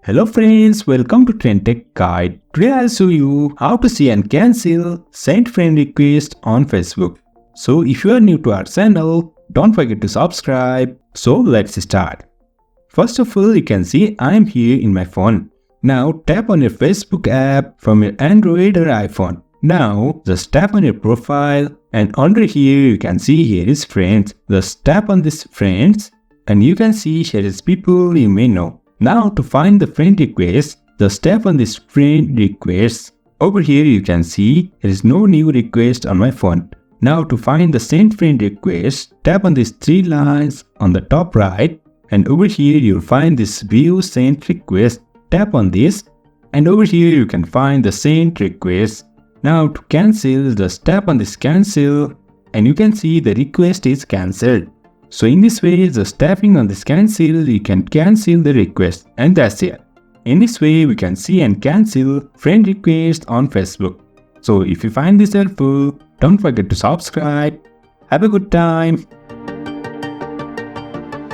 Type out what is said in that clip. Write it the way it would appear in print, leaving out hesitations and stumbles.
Hello friends, welcome to TrendTechGuide. Today I'll show you how to see and cancel sent friend request on Facebook. So if you are new to our channel, don't forget to subscribe. So let's start. First of all, you can see I am here in my phone. Now tap on your Facebook app from your Android or iPhone. Now just tap on your profile and under here you can see here is friends. Just tap on this friends and you can see here is people you may know. Now to find the friend request, just tap on this friend request. Over here you can see there is no new request on my phone. Now to find the sent friend request, tap on these three lines on the top right and over here you'll find this view sent request. Tap on this and over here you can find the sent request. Now to cancel, just tap on this cancel and you can see the request is cancelled. So in this way, just tapping on this cancel, you can cancel the request and that's it. In this way, we can see and cancel friend request on Facebook. So if you find this helpful, don't forget to subscribe. Have a good time.